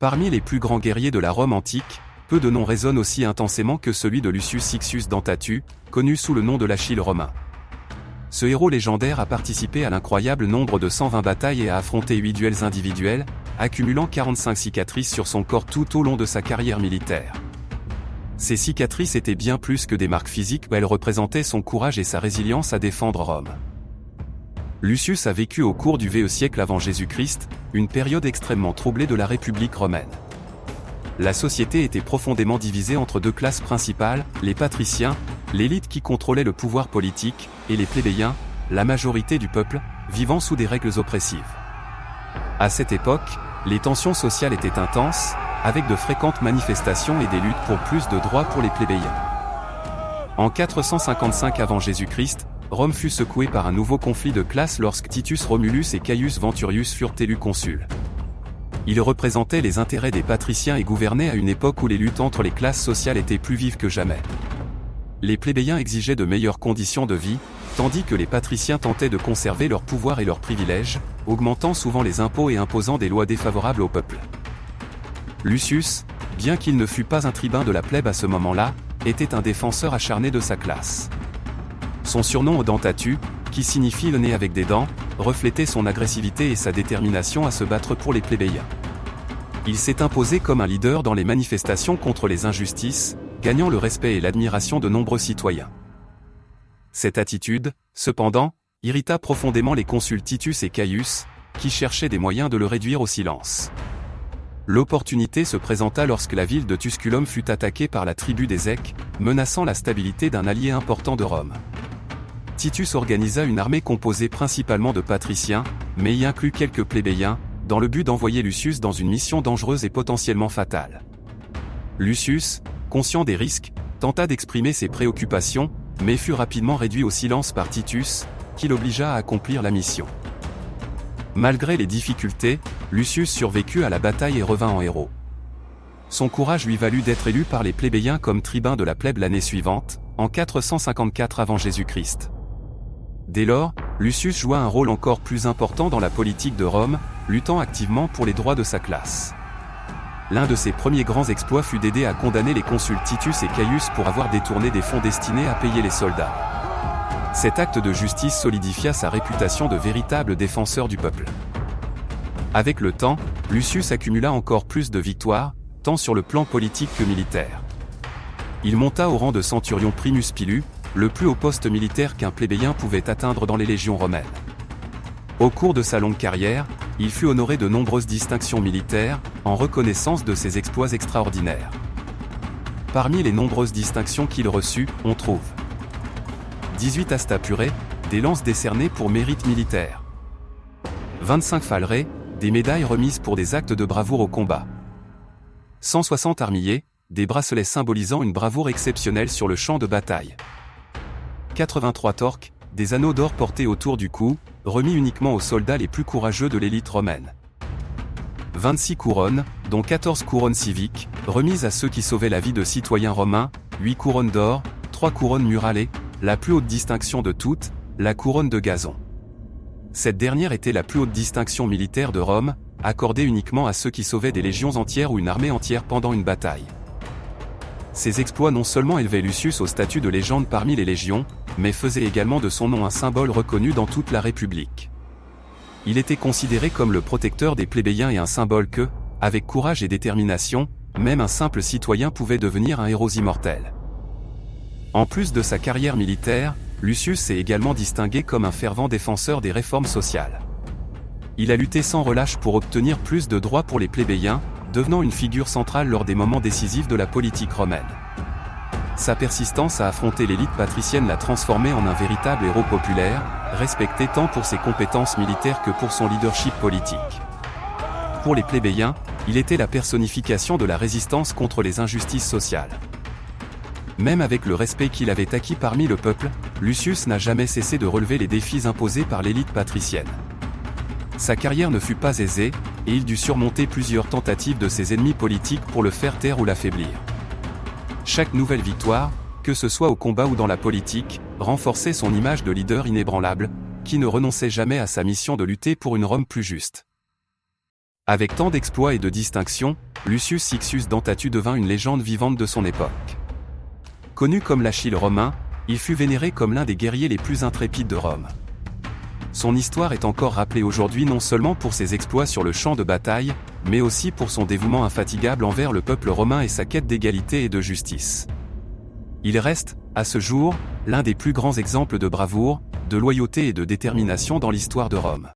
Parmi les plus grands guerriers de la Rome antique, peu de noms résonnent aussi intensément que celui de Lucius Siccius Dentatu, connu sous le nom de l'Achille romain. Ce héros légendaire a participé à l'incroyable nombre de 120 batailles et a affronté 8 duels individuels, accumulant 45 cicatrices sur son corps tout au long de sa carrière militaire. Ces cicatrices étaient bien plus que des marques physiques, elles représentaient son courage et sa résilience à défendre Rome. Lucius a vécu au cours du VE siècle avant Jésus-Christ, une période extrêmement troublée de la République romaine. La société était profondément divisée entre deux classes principales, les patriciens, l'élite qui contrôlait le pouvoir politique, et les plébéiens, la majorité du peuple, vivant sous des règles oppressives. À cette époque, les tensions sociales étaient intenses, avec de fréquentes manifestations et des luttes pour plus de droits pour les plébéiens. En 455 avant Jésus-Christ, Rome fut secouée par un nouveau conflit de classes lorsque Titus Romulus et Caius Venturius furent élus consuls. Ils représentaient les intérêts des patriciens et gouvernaient à une époque où les luttes entre les classes sociales étaient plus vives que jamais. Les plébéiens exigeaient de meilleures conditions de vie, tandis que les patriciens tentaient de conserver leur pouvoir et leurs privilèges, augmentant souvent les impôts et imposant des lois défavorables au peuple. Lucius, bien qu'il ne fût pas un tribun de la plèbe à ce moment-là, était un défenseur acharné de sa classe. Son surnom Dentatu, qui signifie le nez avec des dents, reflétait son agressivité et sa détermination à se battre pour les plébéiens. Il s'est imposé comme un leader dans les manifestations contre les injustices, gagnant le respect et l'admiration de nombreux citoyens. Cette attitude, cependant, irrita profondément les consuls Titus et Caius, qui cherchaient des moyens de le réduire au silence. L'opportunité se présenta lorsque la ville de Tusculum fut attaquée par la tribu des Èques, menaçant la stabilité d'un allié important de Rome. Titus organisa une armée composée principalement de patriciens, mais y inclut quelques plébéiens, dans le but d'envoyer Lucius dans une mission dangereuse et potentiellement fatale. Lucius, conscient des risques, tenta d'exprimer ses préoccupations, mais fut rapidement réduit au silence par Titus, qui l'obligea à accomplir la mission. Malgré les difficultés, Lucius survécut à la bataille et revint en héros. Son courage lui valut d'être élu par les plébéiens comme tribun de la plèbe l'année suivante, en 454 avant Jésus-Christ. Dès lors, Lucius joua un rôle encore plus important dans la politique de Rome, luttant activement pour les droits de sa classe. L'un de ses premiers grands exploits fut d'aider à condamner les consuls Titus et Caius pour avoir détourné des fonds destinés à payer les soldats. Cet acte de justice solidifia sa réputation de véritable défenseur du peuple. Avec le temps, Lucius accumula encore plus de victoires, tant sur le plan politique que militaire. Il monta au rang de centurion primus pilu, le plus haut poste militaire qu'un plébéien pouvait atteindre dans les légions romaines. Au cours de sa longue carrière, il fut honoré de nombreuses distinctions militaires, en reconnaissance de ses exploits extraordinaires. Parmi les nombreuses distinctions qu'il reçut, on trouve 18 astapurés, des lances décernées pour mérite militaire. 25 fallerés, des médailles remises pour des actes de bravoure au combat. 160 armillers, des bracelets symbolisant une bravoure exceptionnelle sur le champ de bataille. 83 torques, des anneaux d'or portés autour du cou, remis uniquement aux soldats les plus courageux de l'élite romaine. 26 couronnes, dont 14 couronnes civiques, remises à ceux qui sauvaient la vie de citoyens romains, 8 couronnes d'or, 3 couronnes muralées, la plus haute distinction de toutes, la couronne de gazon. Cette dernière était la plus haute distinction militaire de Rome, accordée uniquement à ceux qui sauvaient des légions entières ou une armée entière pendant une bataille. Ces exploits non seulement élevaient Lucius au statut de légende parmi les légions, mais faisaient également de son nom un symbole reconnu dans toute la République. Il était considéré comme le protecteur des plébéiens et un symbole que, avec courage et détermination, même un simple citoyen pouvait devenir un héros immortel. En plus de sa carrière militaire, Lucius s'est également distingué comme un fervent défenseur des réformes sociales. Il a lutté sans relâche pour obtenir plus de droits pour les plébéiens, devenant une figure centrale lors des moments décisifs de la politique romaine. Sa persistance à affronter l'élite patricienne l'a transformé en un véritable héros populaire, respecté tant pour ses compétences militaires que pour son leadership politique. Pour les plébéiens, il était la personnification de la résistance contre les injustices sociales. Même avec le respect qu'il avait acquis parmi le peuple, Lucius n'a jamais cessé de relever les défis imposés par l'élite patricienne. Sa carrière ne fut pas aisée, et il dut surmonter plusieurs tentatives de ses ennemis politiques pour le faire taire ou l'affaiblir. Chaque nouvelle victoire, que ce soit au combat ou dans la politique, renforçait son image de leader inébranlable, qui ne renonçait jamais à sa mission de lutter pour une Rome plus juste. Avec tant d'exploits et de distinctions, Lucius Siccius Dentatu devint une légende vivante de son époque. Connu comme l'Achille romain, il fut vénéré comme l'un des guerriers les plus intrépides de Rome. Son histoire est encore rappelée aujourd'hui non seulement pour ses exploits sur le champ de bataille, mais aussi pour son dévouement infatigable envers le peuple romain et sa quête d'égalité et de justice. Il reste, à ce jour, l'un des plus grands exemples de bravoure, de loyauté et de détermination dans l'histoire de Rome.